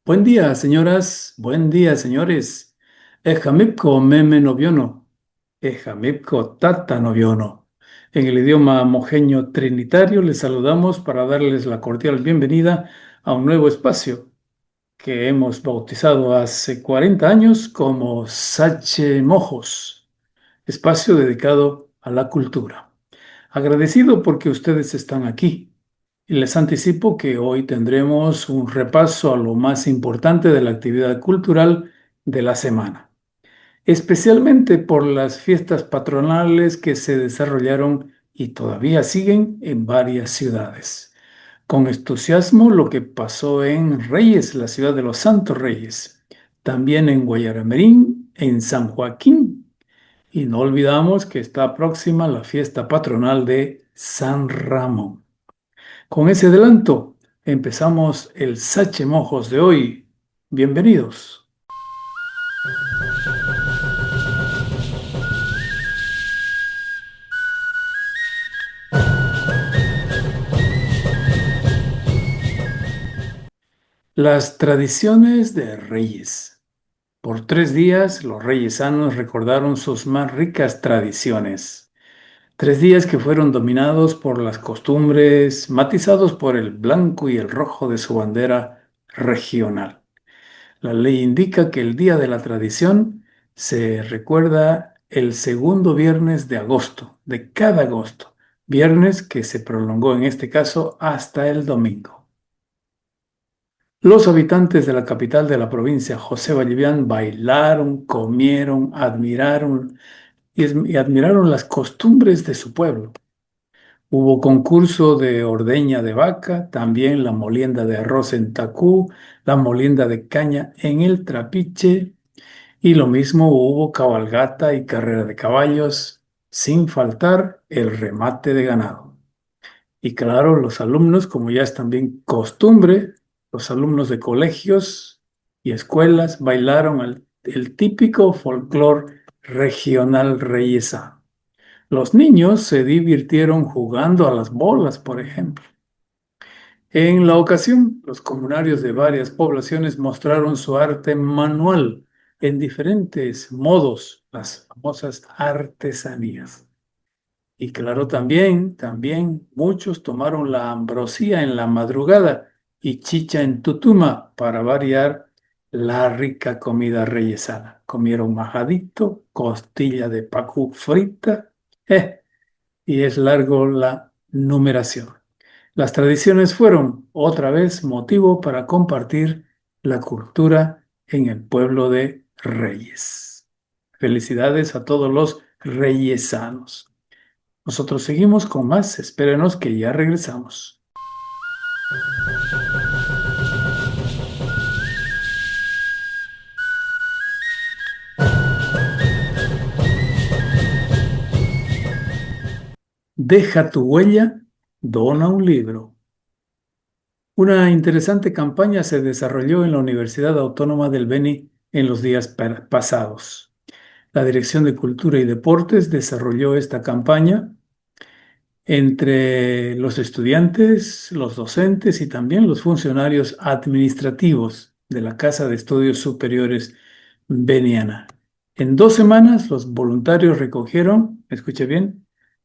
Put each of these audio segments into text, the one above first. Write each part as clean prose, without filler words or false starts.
Buen día, señoras. Buen día, señores. Ejamipko meme noviono. Ejamipko tata noviono. En el idioma mojeño trinitario les saludamos para darles la cordial bienvenida a un nuevo espacio que hemos bautizado hace 40 años como Sache Mojos, espacio dedicado a la cultura. Agradecido porque ustedes están aquí. Y les anticipo que hoy tendremos un repaso a lo más importante de la actividad cultural de la semana, especialmente por las fiestas patronales que se desarrollaron y todavía siguen en varias ciudades. Con entusiasmo lo que pasó en Reyes, la ciudad de los Santos Reyes, también en Guayaramerín, en San Joaquín, y no olvidamos que está próxima la fiesta patronal de San Ramón. Con ese adelanto, empezamos el Sache Mojos de hoy. Bienvenidos. Las tradiciones de Reyes. Por 3 días, los reyesanos recordaron sus más ricas tradiciones. 3 días que fueron dominados por las costumbres, matizados por el blanco y el rojo de su bandera regional. La ley indica que el día de la tradición se recuerda el segundo viernes de agosto, de cada agosto, viernes que se prolongó en este caso hasta el domingo. Los habitantes de la capital de la provincia, José Vallivian, bailaron, comieron, admiraron y admiraron las costumbres de su pueblo. Hubo concurso de ordeña de vaca, también la molienda de arroz en Tacú, la molienda de caña en el Trapiche, y lo mismo hubo cabalgata y carrera de caballos, sin faltar el remate de ganado. Y claro, los alumnos, como ya es también costumbre, los alumnos de colegios y escuelas bailaron el típico folclor regional reyesano. Los niños se divirtieron jugando a las bolas, por ejemplo. En la ocasión, los comunarios de varias poblaciones mostraron su arte manual en diferentes modos, las famosas artesanías. Y claro, también muchos tomaron la ambrosía en la madrugada y chicha en tutuma para variar la rica comida reyesana. Comieron majadito, costilla de pacú frita, y es largo la numeración. Las tradiciones fueron otra vez motivo para compartir la cultura en el pueblo de Reyes. Felicidades a todos los reyesanos. Nosotros seguimos con más, espérenos que ya regresamos. Deja tu huella, dona un libro. Una interesante campaña se desarrolló en la Universidad Autónoma del Beni en los días pasados. La Dirección de Cultura y Deportes desarrolló esta campaña entre los estudiantes, los docentes y también los funcionarios administrativos de la Casa de Estudios Superiores Beniana. En 2 semanas, los voluntarios recogieron, escuche bien,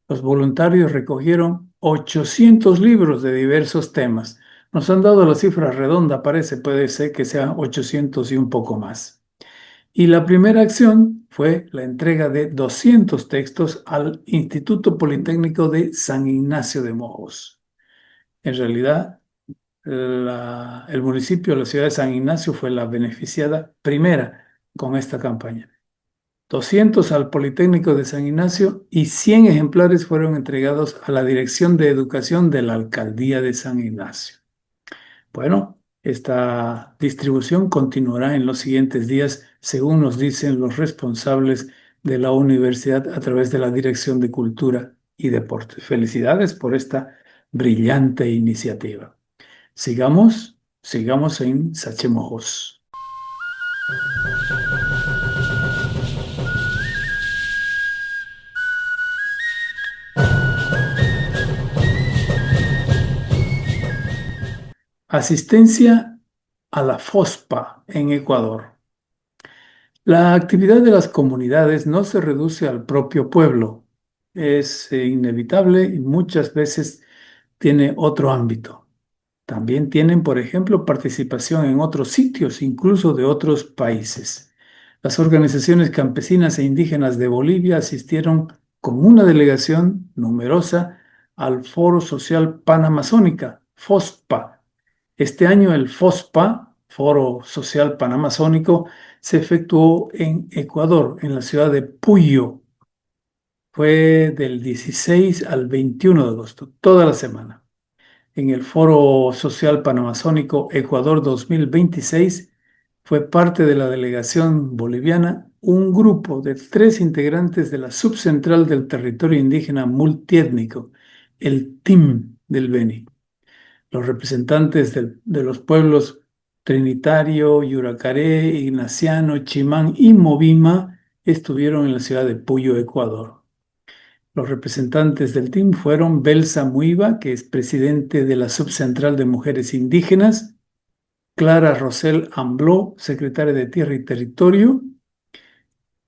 los voluntarios recogieron 800 libros de diversos temas. Nos han dado la cifra redonda, parece, puede ser que sea 800 y un poco más. Y la primera acción fue la entrega de 200 textos al Instituto Politécnico de San Ignacio de Mojos. En realidad, el municipio, la ciudad de San Ignacio, fue la beneficiada primera con esta campaña. 200 al Politécnico de San Ignacio y 100 ejemplares fueron entregados a la Dirección de Educación de la Alcaldía de San Ignacio. Bueno, esta distribución continuará en los siguientes días, según nos dicen los responsables de la universidad a través de la Dirección de Cultura y deportes. Felicidades por esta brillante iniciativa. Sigamos en Sachemojos. Asistencia a la FOSPA en Ecuador. La actividad de las comunidades no se reduce al propio pueblo. Es inevitable y muchas veces tiene otro ámbito. También tienen, por ejemplo, participación en otros sitios, incluso de otros países. Las organizaciones campesinas e indígenas de Bolivia asistieron con una delegación numerosa al Foro Social Panamazónica, FOSPA. Este año el FOSPA, Foro Social Panamazónico, se efectuó en Ecuador, en la ciudad de Puyo. Fue del 16 al 21 de agosto, toda la semana. En el Foro Social Panamazónico Ecuador 2026 fue parte de la delegación boliviana un grupo de 3 integrantes de la subcentral del territorio indígena multiétnico, el TIM del Beni. Los representantes de los pueblos Trinitario, Yuracaré, Ignaciano, Chimán y Movima estuvieron en la ciudad de Puyo, Ecuador. Los representantes del team fueron Belsa Muiva, que es presidente de la Subcentral de Mujeres Indígenas, Clara Rosel Ambló, secretaria de Tierra y Territorio,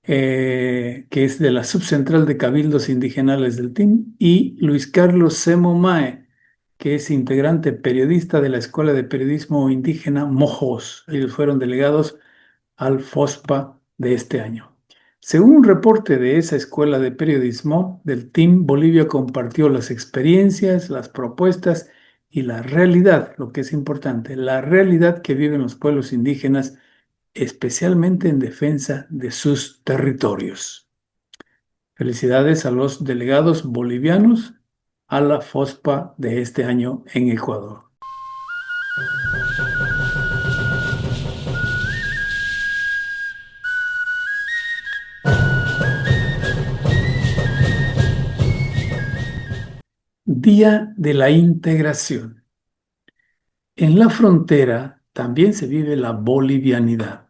que es de la Subcentral de Cabildos Indigenales del team, y Luis Carlos Semo Mae, que es integrante periodista de la Escuela de Periodismo Indígena Mojos. Ellos fueron delegados al FOSPA de este año. Según un reporte de esa escuela de periodismo del team, Bolivia compartió las experiencias, las propuestas y la realidad, lo que es importante, la realidad que viven los pueblos indígenas, especialmente en defensa de sus territorios. Felicidades a los delegados bolivianos a la FOSPA de este año en Ecuador. Día de la Integración. En la frontera también se vive la bolivianidad.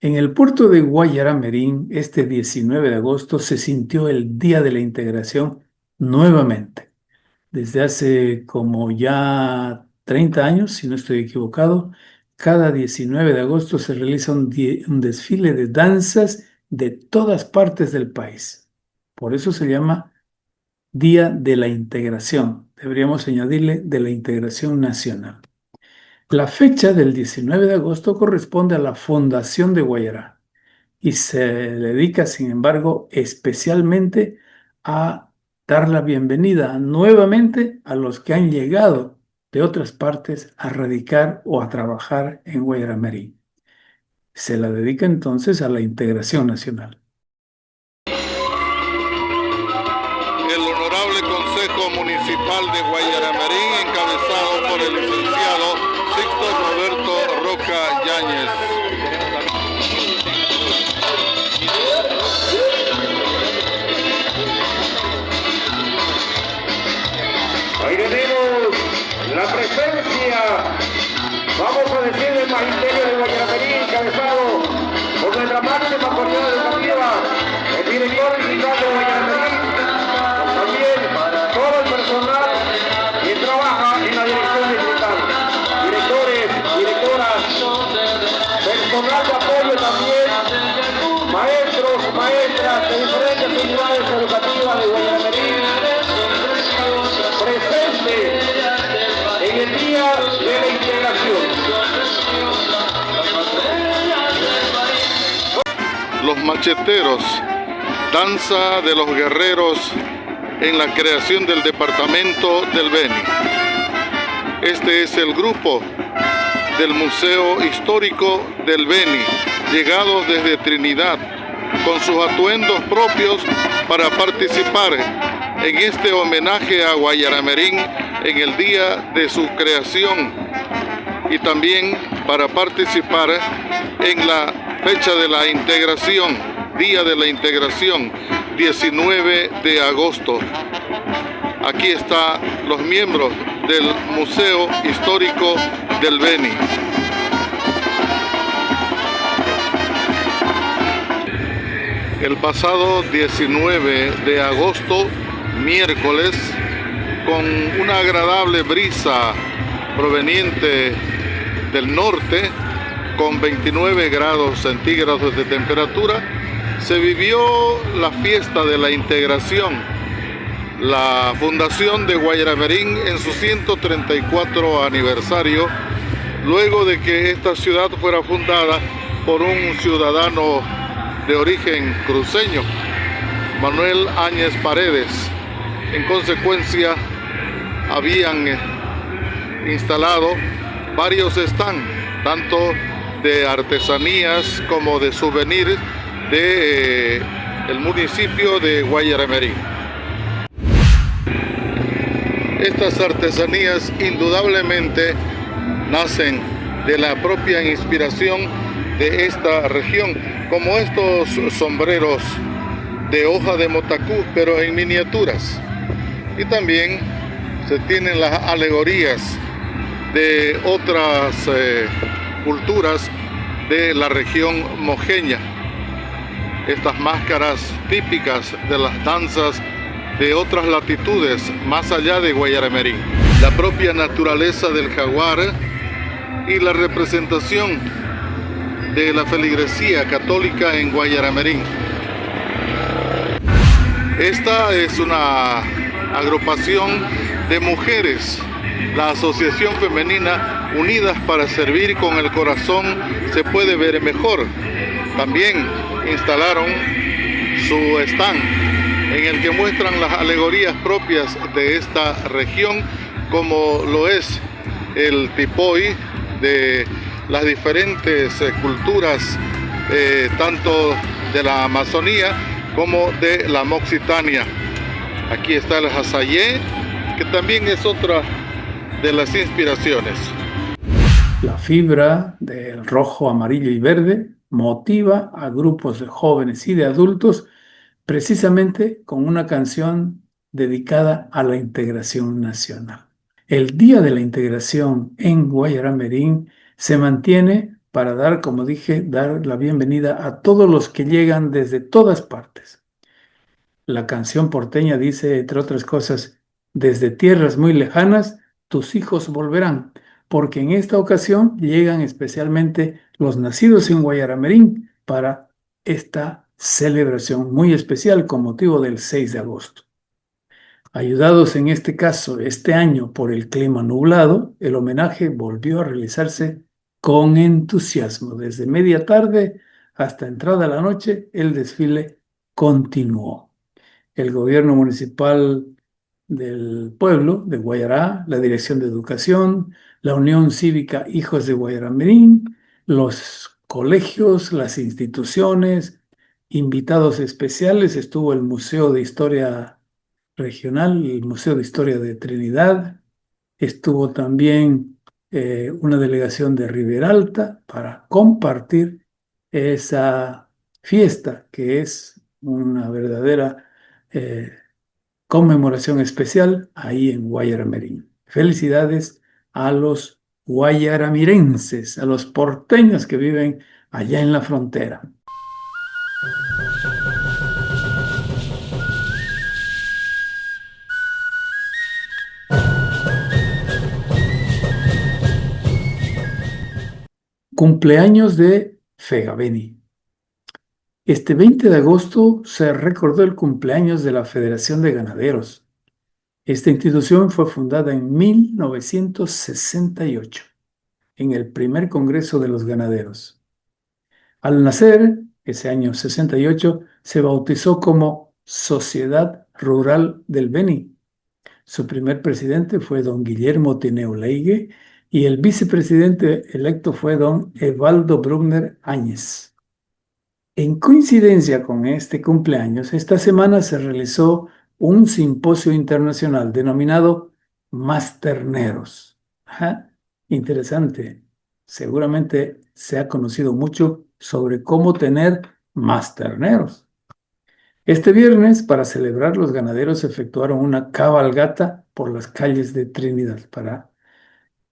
En el puerto de Guayaramerín, este 19 de agosto, se sintió el Día de la Integración nuevamente. Desde hace como ya 30 años, si no estoy equivocado, cada 19 de agosto se realiza un desfile de danzas de todas partes del país. Por eso se llama Día de la Integración. Deberíamos añadirle de la Integración Nacional. La fecha del 19 de agosto corresponde a la fundación de Guayará y se dedica, sin embargo, especialmente a dar la bienvenida nuevamente a los que han llegado de otras partes a radicar o a trabajar en Guayaramerí. Se la dedica entonces a la integración nacional. El Honorable Consejo Municipal de Guayaramerín, encabezado por el licenciado Sixto Roberto Roca Yáñez. Ahí tenemos la presencia, vamos a decir, del magisterio de Guayaramerín, encabezado por nuestra máxima autoridad educativa, el director digital de Guayaramerín, también todo el personal que trabaja en la dirección digital, directores, directoras, personal de apoyo también, maestros, maestras de diferentes unidades educativas de Guayaramerín, presente en el Día de la Integración. Los macheteros, danza de los guerreros en la creación del departamento del Beni. Este es el grupo del Museo Histórico del Beni, llegados desde Trinidad, con sus atuendos propios para participar en este homenaje a Guayaramerín en el día de su creación y también para participar en la fecha de la integración, Día de la Integración, 19 de agosto. Aquí están los miembros del Museo Histórico del Beni. El pasado 19 de agosto, miércoles, con una agradable brisa proveniente del norte, con 29 grados centígrados de temperatura, se vivió la fiesta de la integración, la fundación de Guayaramerín en su 134 aniversario, luego de que esta ciudad fuera fundada por un ciudadano de origen cruceño, Manuel Áñez Paredes. En consecuencia, habían instalado varios stands, tanto de artesanías como de souvenirs de el municipio de Guayaramerín. Estas artesanías indudablemente nacen de la propia inspiración de esta región, como estos sombreros de hoja de motacú, pero en miniaturas. Y también se tienen las alegorías de otras culturas de la región mojeña. Estas máscaras típicas de las danzas de otras latitudes más allá de Guayaramerín. La propia naturaleza del jaguar y la representación de la feligresía católica en Guayaramerín. Esta es una agrupación de mujeres, la Asociación Femenina Unidas para Servir con el Corazón se puede ver mejor. También instalaron su stand en el que muestran las alegorías propias de esta región, como lo es el tipoy de las diferentes culturas, tanto de la Amazonía como de la Moxitania. Aquí está el Hasayé, que también es otra de las inspiraciones. La fibra del rojo, amarillo y verde motiva a grupos de jóvenes y de adultos precisamente con una canción dedicada a la integración nacional. El Día de la Integración en Guayaramerín se mantiene para dar, como dije, dar la bienvenida a todos los que llegan desde todas partes. La canción porteña dice, entre otras cosas, desde tierras muy lejanas, tus hijos volverán, porque en esta ocasión llegan especialmente los nacidos en Guayaramerín para esta celebración muy especial con motivo del 6 de agosto. Ayudados en este caso este año por el clima nublado, el homenaje volvió a realizarse con entusiasmo. Desde media tarde hasta entrada la noche, el desfile continuó. El gobierno municipal del pueblo de Guayará, la Dirección de Educación, la Unión Cívica Hijos de Guayaramerín, los colegios, las instituciones, invitados especiales, estuvo el Museo de Historia Regional, el Museo de Historia de Trinidad, estuvo también una delegación de Riberalta para compartir esa fiesta que es una verdadera conmemoración especial ahí en Guayaramerín. Felicidades a los guayaramirenses, a los porteños que viven allá en la frontera. Cumpleaños de Fegabeni. Este 20 de agosto se recordó el cumpleaños de la Federación de Ganaderos. Esta institución fue fundada en 1968, en el primer Congreso de los Ganaderos. Al nacer, ese año 68, se bautizó como Sociedad Rural del Beni. Su primer presidente fue don Guillermo Tineo Leigue y el vicepresidente electo fue don Evaldo Brugner Áñez. En coincidencia con este cumpleaños, esta semana se realizó un simposio internacional denominado Masterneros. Ajá, interesante. Seguramente se ha conocido mucho sobre cómo tener masterneros. Este viernes, para celebrar, los ganaderos efectuaron una cabalgata por las calles de Trinidad para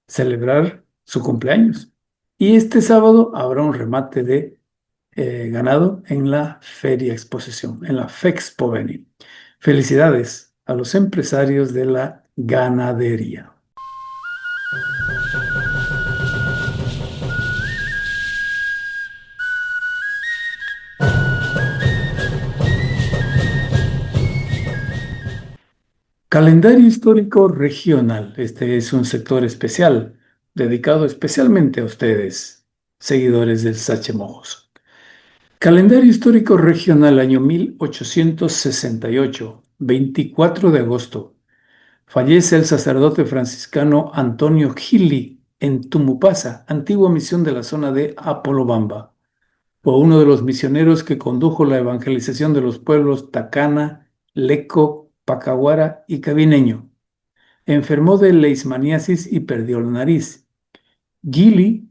celebrar su cumpleaños. Y este sábado habrá un remate de ganado en la Feria Exposición, en la Fexpo Beni. Felicidades a los empresarios de la ganadería. Calendario histórico regional. Este es un sector especial, dedicado especialmente a ustedes, seguidores del Sachemojos. Calendario histórico regional, año 1868, 24 de agosto. Fallece el sacerdote franciscano Antonio Gili en Tumupasa, antigua misión de la zona de Apolobamba. Fue uno de los misioneros que condujo la evangelización de los pueblos Tacana, Leco, Pacahuara y Cabineño. Enfermó de leishmaniasis y perdió la nariz. Gili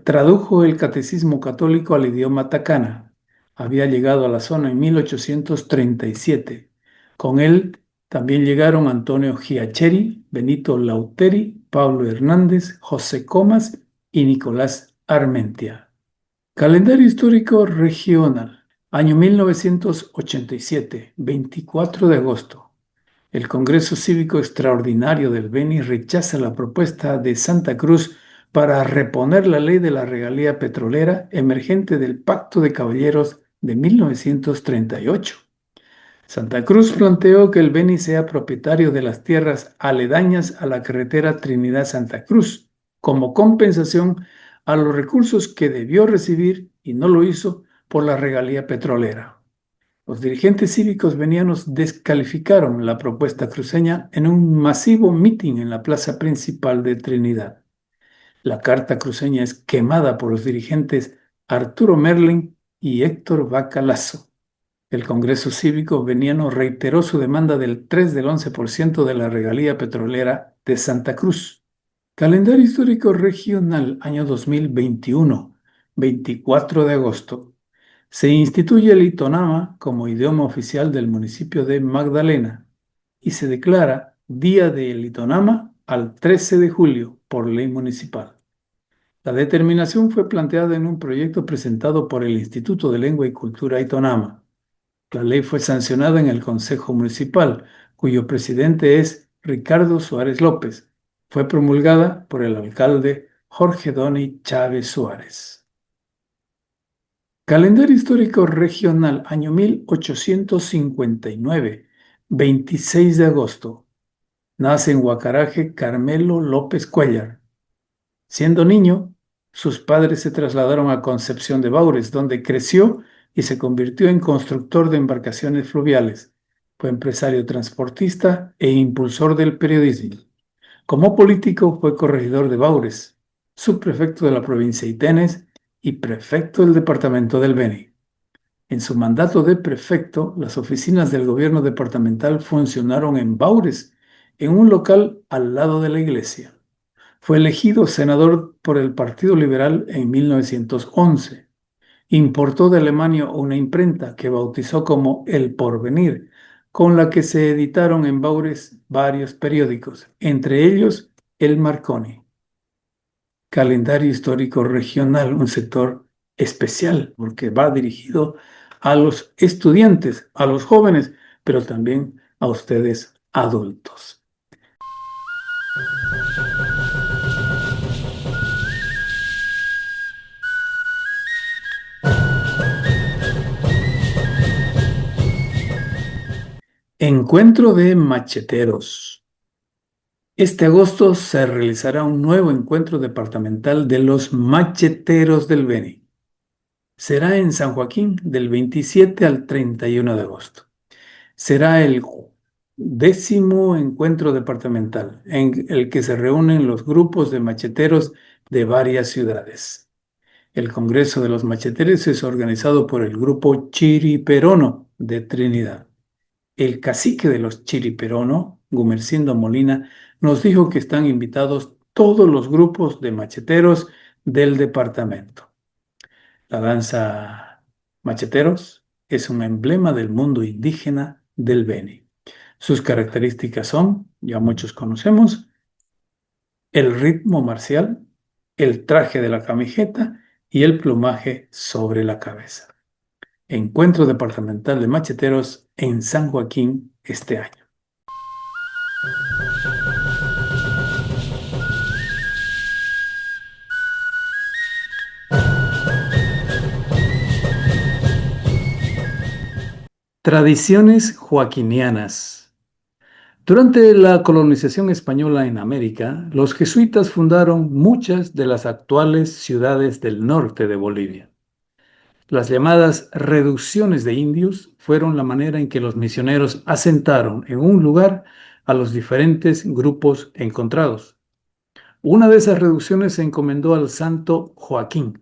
tradujo el catecismo católico al idioma tacana. Había llegado a la zona en 1837. Con él también llegaron Antonio Giacheri, Benito Lauteri, Pablo Hernández, José Comas y Nicolás Armentia. Calendario histórico regional. Año 1987, 24 de agosto. El Congreso Cívico Extraordinario del Beni rechaza la propuesta de Santa Cruz para reponer la ley de la regalía petrolera emergente del Pacto de Caballeros de 1938. Santa Cruz planteó que el Beni sea propietario de las tierras aledañas a la carretera Trinidad-Santa Cruz, como compensación a los recursos que debió recibir y no lo hizo por la regalía petrolera. Los dirigentes cívicos venianos descalificaron la propuesta cruceña en un masivo mitin en la plaza principal de Trinidad. La carta cruceña es quemada por los dirigentes Arturo Merlin y Héctor Vaca Lazo. El Congreso Cívico veniano reiteró su demanda del 3 del 11% de la regalía petrolera de Santa Cruz. Calendario histórico regional, año 2021, 24 de agosto. Se instituye el itonama como idioma oficial del municipio de Magdalena y se declara Día del Itonama al 13 de julio por ley municipal. La determinación fue planteada en un proyecto presentado por el Instituto de Lengua y Cultura Itonama. La ley fue sancionada en el Consejo Municipal, cuyo presidente es Ricardo Suárez López. Fue promulgada por el alcalde Jorge Doni Chávez Suárez. Calendario histórico regional, año 1859, 26 de agosto. Nace en Huacaraje Carmelo López Cuéllar. Siendo niño, sus padres se trasladaron a Concepción de Baures, donde creció y se convirtió en constructor de embarcaciones fluviales. Fue empresario transportista e impulsor del periodismo. Como político fue corregidor de Baures, subprefecto de la provincia de Itenes y prefecto del departamento del Beni. En su mandato de prefecto, las oficinas del gobierno departamental funcionaron en Baures, en un local al lado de la iglesia. Fue elegido senador por el Partido Liberal en 1911. Importó de Alemania una imprenta que bautizó como El Porvenir, con la que se editaron en Baures varios periódicos, entre ellos El Marconi. Calendario histórico regional, un sector especial porque va dirigido a los estudiantes, a los jóvenes, pero también a ustedes adultos. Encuentro de macheteros. Este agosto se realizará un nuevo encuentro departamental de los macheteros del Beni. Será en San Joaquín del 27 al 31 de agosto. Será el 10º encuentro departamental en el que se reúnen los grupos de macheteros de varias ciudades. El Congreso de los Macheteros es organizado por el grupo Chiriperono de Trinidad. El cacique de los Chiriperono, Gumercindo Molina, nos dijo que están invitados todos los grupos de macheteros del departamento. La danza macheteros es un emblema del mundo indígena del Beni. Sus características son, ya muchos conocemos, el ritmo marcial, el traje de la camiseta y el plumaje sobre la cabeza. Encuentro departamental de macheteros en San Joaquín este año. Tradiciones joaquinianas. Durante la colonización española en América, los jesuitas fundaron muchas de las actuales ciudades del norte de Bolivia. Las llamadas reducciones de indios fueron la manera en que los misioneros asentaron en un lugar a los diferentes grupos encontrados. Una de esas reducciones se encomendó al santo Joaquín.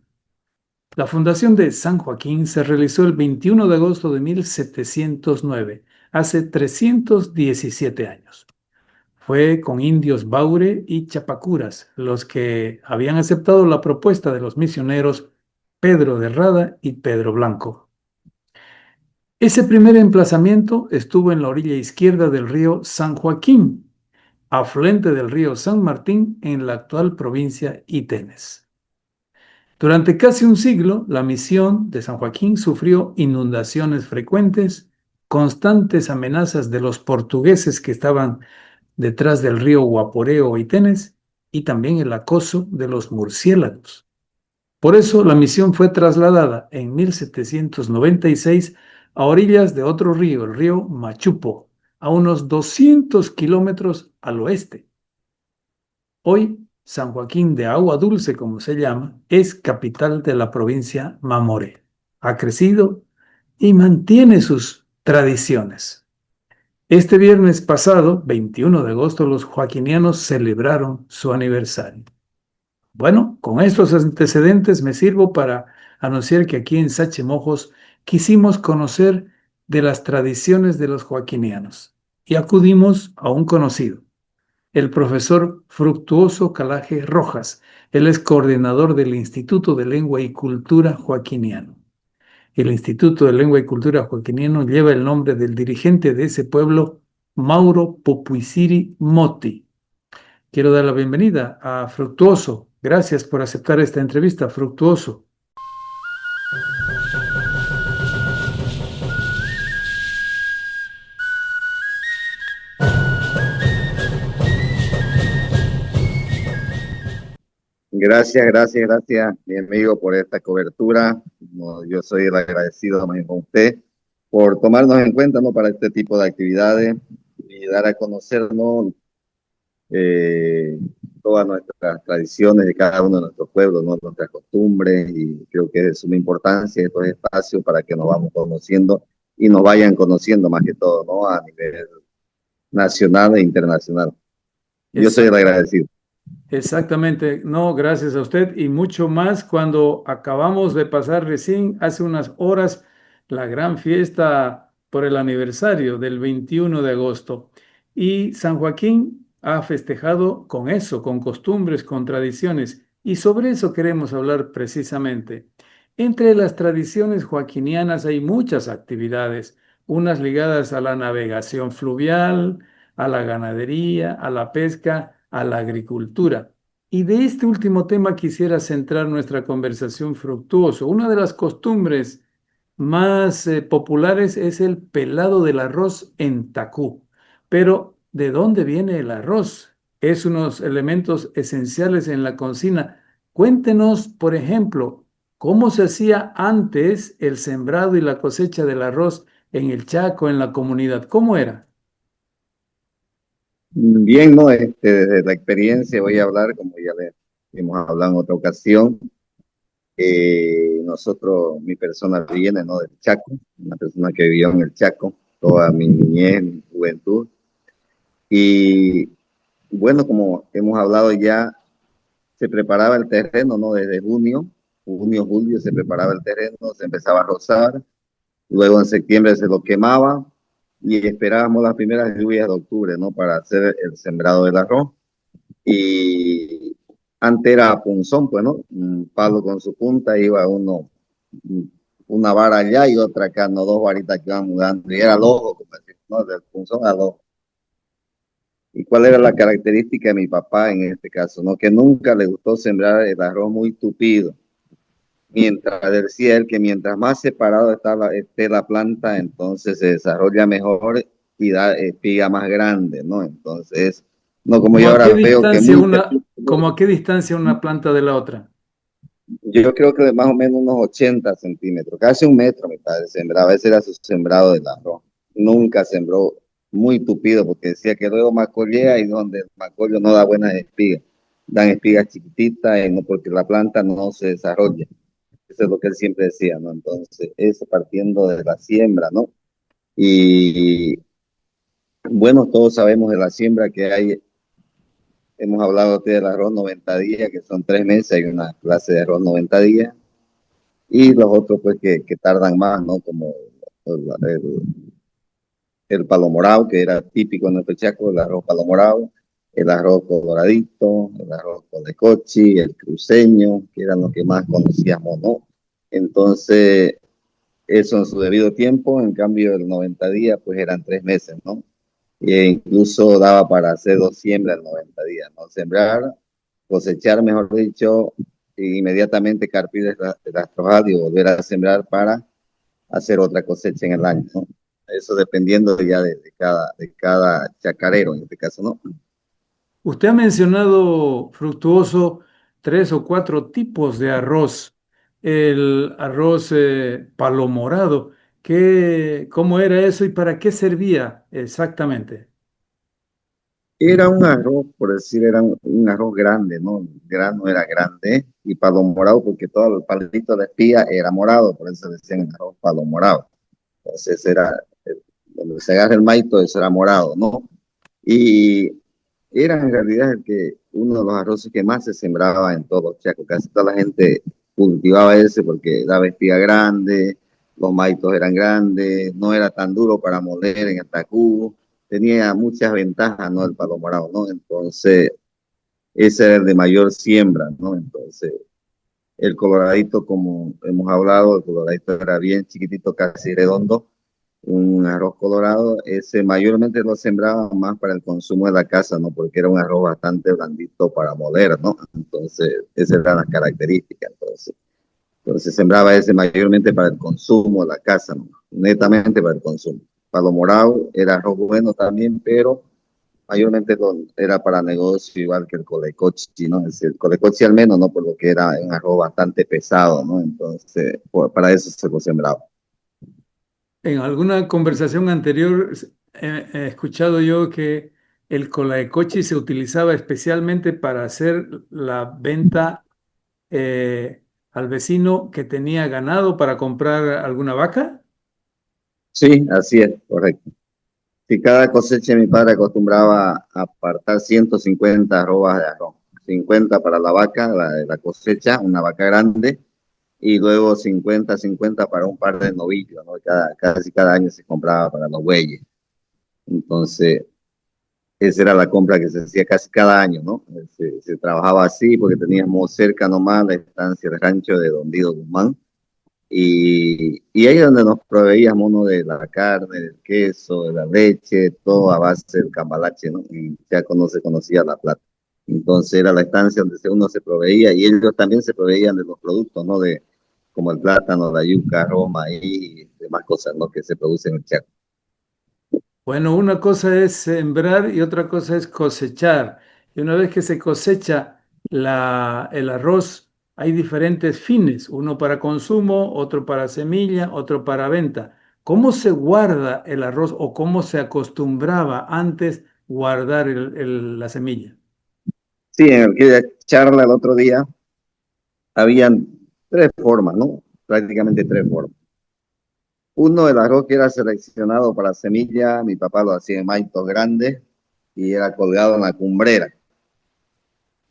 La fundación de San Joaquín se realizó el 21 de agosto de 1709, hace 317 años. Fue con indios Baure y Chapacuras los que habían aceptado la propuesta de los misioneros Pedro de Rada y Pedro Blanco. Ese primer emplazamiento estuvo en la orilla izquierda del río San Joaquín, afluente del río San Martín en la actual provincia Itenes. Durante casi un siglo, la misión de San Joaquín sufrió inundaciones frecuentes, constantes amenazas de los portugueses que estaban detrás del río Guaporeo o Itenes y también el acoso de los murciélagos. Por eso la misión fue trasladada en 1796 a orillas de otro río, el río Machupo, a unos 200 kilómetros al oeste. Hoy, San Joaquín de Agua Dulce, como se llama, es capital de la provincia Mamoré. Ha crecido y mantiene sus tradiciones. Este viernes pasado, 21 de agosto, los joaquinianos celebraron su aniversario. Bueno, con estos antecedentes me sirvo para anunciar que aquí en Sachemojos quisimos conocer de las tradiciones de los joaquinianos y acudimos a un conocido, el profesor Fructuoso Calaje Rojas. Él es coordinador del Instituto de Lengua y Cultura Joaquiniano. El Instituto de Lengua y Cultura Joaquiniano lleva el nombre del dirigente de ese pueblo, Mauro Popuisiri Moti. Quiero dar la bienvenida a Fructuoso. Gracias por aceptar esta entrevista, Fructuoso. Gracias, mi amigo, por esta cobertura. No, yo soy el agradecido también con usted por tomarnos en cuenta, ¿no?, para este tipo de actividades y dar a conocer, ¿no?, eh, todas nuestras tradiciones de cada uno de nuestros pueblos, ¿no?, nuestras costumbres, y creo que es de suma importancia estos espacios para que nos vamos conociendo y nos vayan conociendo más que todo, ¿no?, a nivel nacional e internacional. Yo soy el agradecido. Exactamente, no, gracias a usted y mucho más cuando acabamos de pasar recién hace unas horas la gran fiesta por el aniversario del 21 de agosto. Y San Joaquín ha festejado con eso, con costumbres, con tradiciones, y sobre eso queremos hablar precisamente. Entre las tradiciones joaquinianas hay muchas actividades, unas ligadas a la navegación fluvial, a la ganadería, a la pesca, a la agricultura. Y de este último tema quisiera centrar nuestra conversación, Fructuoso. Una de las costumbres más populares es el pelado del arroz en tacú. Pero, ¿de dónde viene el arroz? Es unos elementos esenciales en la cocina. Cuéntenos, por ejemplo, cómo se hacía antes el sembrado y la cosecha del arroz en el Chaco, en la comunidad. ¿Cómo era? Bien, no, desde la experiencia voy a hablar, como ya le hemos hablado en otra ocasión. Nosotros, mi persona viene, ¿no?, del Chaco, una persona que vivió en el Chaco toda mi niñez, mi juventud. Y bueno, como hemos hablado ya, se preparaba el terreno, ¿no?, desde julio se preparaba el terreno, se empezaba a rozar, luego en septiembre se lo quemaba y esperábamos las primeras lluvias de octubre, ¿no?, para hacer el sembrado del arroz. Y antes era punzón, pues, ¿no? Un palo con su punta, iba uno una vara allá y otra acá, no dos varitas que iban mudando, y era lojo, como decir, ¿no? Del punzón al ojo. ¿Y cuál era la característica de mi papá en este caso? ¿No? Que nunca le gustó sembrar el arroz muy tupido. Mientras decía él que mientras más separado esté la planta, entonces se desarrolla mejor y da espiga más grande, ¿no? Entonces, no como ¿Cómo yo a qué ahora veo que distancia muchas, como a qué distancia una planta de la otra? yo creo que de más o menos unos 80 centímetros, casi un metro mi padre sembraba, ese era su sembrado del arroz. Nunca sembró muy tupido porque decía que luego macollea y donde el macollo no da buenas espigas, dan espigas chiquititas y no porque la planta no se desarrolla. Eso es lo que él siempre decía, ¿no? Entonces, eso partiendo de la siembra, ¿no? Y bueno, todos sabemos de la siembra que hay. Hemos hablado del arroz 90 días, que son 3 meses, hay una clase de arroz 90 días, y los otros pues que tardan más, ¿no? Como el, el, el palo morado, que era típico en nuestro Chaco, el arroz palo morado, el arroz coloradito, el arroz colecochi, el cruceño, que eran los que más conocíamos, ¿no? Entonces, eso en su debido tiempo, en cambio el 90 días pues eran 3 meses, ¿no? E incluso daba para hacer 2 siembras en 90 días, ¿no? Sembrar, cosechar, mejor dicho, e inmediatamente carpir el rastrojado y volver a sembrar para hacer otra cosecha en el año, ¿no? Eso dependiendo ya de cada chacarero en este caso, ¿no? Usted ha mencionado, Fructuoso, tres o cuatro tipos de arroz. El arroz palo morado, ¿cómo era eso y para qué servía exactamente? Era un arroz, por decir, era un arroz grande, ¿no? El grano era grande y palo morado porque todo el palito de espía era morado, por eso decían arroz palo morado. Entonces era, donde se agarra el maíz, todo eso era morado, ¿no? Y era en realidad uno de los arroces que más se sembraba en todo Chaco. Casi toda la gente cultivaba ese porque daba espiga grande, los maitos eran grandes, no era tan duro para moler en el tacú, tenía muchas ventajas, ¿no? El palo morado, ¿no? Entonces, ese era el de mayor siembra, ¿no? Entonces, el coloradito, como hemos hablado, el coloradito era bien chiquitito, casi redondo, un arroz colorado, ese mayormente lo sembraba más para el consumo de la casa, ¿no? Porque era un arroz bastante blandito para moler, ¿no? Entonces, esa era la característica. Entonces sembraba ese mayormente para el consumo de la casa, ¿no? Netamente para el consumo. Palo morado era arroz bueno también, pero mayormente era para negocio, igual que el colecochi, ¿no? Es decir, el colecochi al menos, ¿no? Por lo que era un arroz bastante pesado, ¿no? Entonces, para eso se lo sembraba. En alguna conversación anterior he escuchado yo que el colaecochi se utilizaba especialmente para hacer la venta al vecino que tenía ganado para comprar alguna vaca. Sí, así es, correcto. Si cada cosecha mi padre acostumbraba a apartar 150 arrobas de arroz, 50 para la vaca, la cosecha, una vaca grande, y luego 50 para un par de novillos, ¿no? Casi cada año se compraba para los bueyes. Entonces, esa era la compra que se hacía casi cada año, ¿no? Se trabajaba así porque teníamos cerca nomás la estancia, el rancho de Don Dido Guzmán, y ahí es donde nos proveíamos, ¿no? De la carne, del queso, de la leche, todo a base del cambalache, ¿no? Y ya no se conocía la plata. Entonces era la estancia donde uno se proveía y ellos también se proveían de los productos, ¿no? Como el plátano, la yuca, arroz, maíz y demás cosas, ¿no? Que se producen en el Chaco. Bueno, una cosa es sembrar y otra cosa es cosechar. Y una vez que se cosecha el arroz, hay diferentes fines, uno para consumo, otro para semilla, otro para venta. ¿Cómo se guarda el arroz o cómo se acostumbraba antes guardar la semilla? Sí, en aquella charla el otro día habían 3 formas, ¿no? Prácticamente 3 formas. Uno, el arroz que era seleccionado para semilla, mi papá lo hacía en maitos grandes y era colgado en la cumbrera,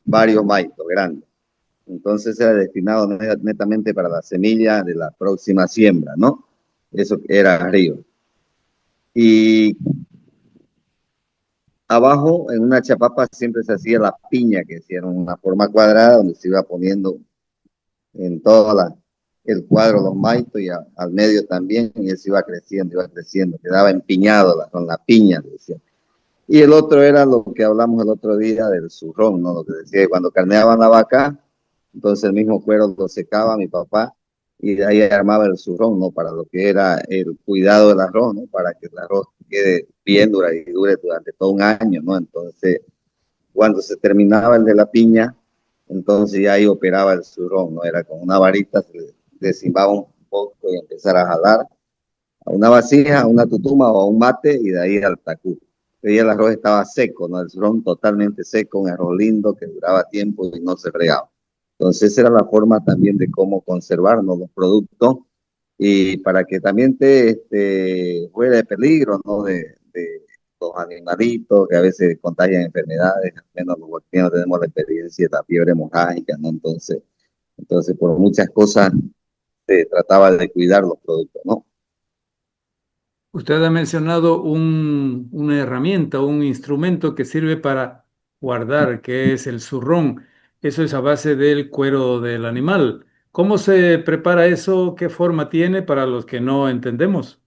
varios maitos grandes. Entonces era destinado netamente para la semilla de la próxima siembra, ¿no? Eso era arriba. Y abajo, en una chapapa, siempre se hacía la piña, que hicieron una forma cuadrada donde se iba poniendo en toda la el cuadro, los maitos, y al medio también, y eso iba creciendo, quedaba empiñado con la piña, decía. Y el otro era lo que hablamos el otro día del zurrón, ¿no? Lo que decía que cuando carneaban la vaca, entonces el mismo cuero lo secaba mi papá y de ahí armaba el zurrón, ¿no? Para lo que era el cuidado del arroz, ¿no? Para que el arroz quede bien y dure durante todo un año, ¿no? Entonces, cuando se terminaba el de la piña, entonces ya ahí operaba el zurrón, ¿no? Era con una varita, se desinbaba un poco y empezar a jalar a una vasija, a una tutuma o a un mate y de ahí al tacú. Y el arroz estaba seco, ¿no? El surón totalmente seco, un arroz lindo que duraba tiempo y no se fregaba. Entonces esa era la forma también de cómo conservarnos los productos y para que también fuera de peligro, ¿no? De los animalitos que a veces contagian enfermedades, al menos los bolivianos tenemos la experiencia de la fiebre hemorrágica, ¿no? Entonces por muchas cosas se trataba de cuidar los productos, ¿no? Usted ha mencionado una herramienta, un instrumento que sirve para guardar, que es el zurrón. Eso es a base del cuero del animal. ¿Cómo se prepara eso? ¿Qué forma tiene para los que no entendemos?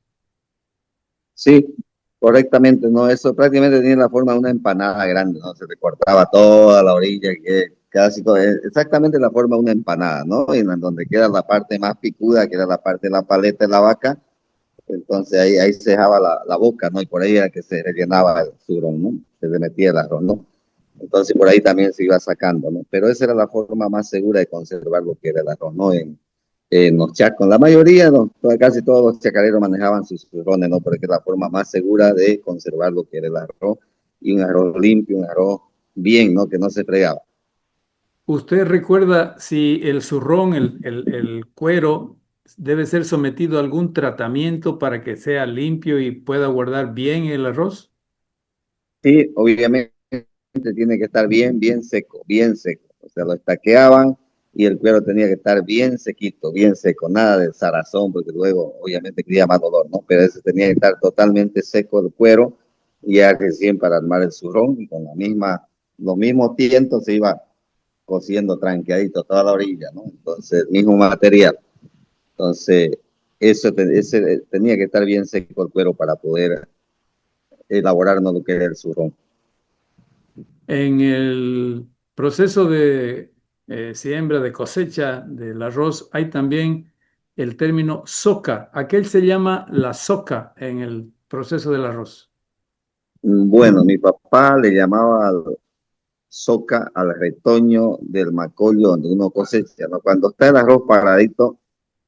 Sí, correctamente, ¿no? Eso prácticamente tenía la forma de una empanada grande, ¿no? Se recortaba toda la orilla, que casi todo, exactamente la forma de una empanada, ¿no? Y en donde queda la parte más picuda, que era la parte de la paleta de la vaca, entonces ahí se dejaba la boca, ¿no? Y por ahí era que se rellenaba el surón, ¿no? Se le metía el arroz, ¿no? Entonces por ahí también se iba sacando, ¿no? Pero esa era la forma más segura de conservar lo que era el arroz, ¿no? En los chacos, la mayoría, ¿no? Casi todos los chacareros manejaban sus surrones, ¿no? Porque es la forma más segura de conservar lo que era el arroz y un arroz limpio, un arroz bien, ¿no? Que no se fregaba. ¿Usted recuerda si el zurrón, el cuero, debe ser sometido a algún tratamiento para que sea limpio y pueda guardar bien el arroz? Sí, obviamente tiene que estar bien, bien seco, bien seco. O sea, lo estaqueaban y el cuero tenía que estar bien sequito, bien seco, nada de zarazón, porque luego obviamente cría más dolor, ¿no? Pero ese tenía que estar totalmente seco el cuero y ya recién para armar el zurrón y con los mismos tientos se iba cociendo tranqueadito toda la orilla, ¿no? Entonces, mismo material. Entonces, ese tenía que estar bien seco el cuero para poder elaborarnos lo que era el zurrón. En el proceso de siembra, de cosecha del arroz, hay también el término soca. Aquel se llama la soca en el proceso del arroz. Bueno, mi papá le llamaba soca al retoño del macollo donde uno cosecha, ¿no? Cuando está el arroz paradito,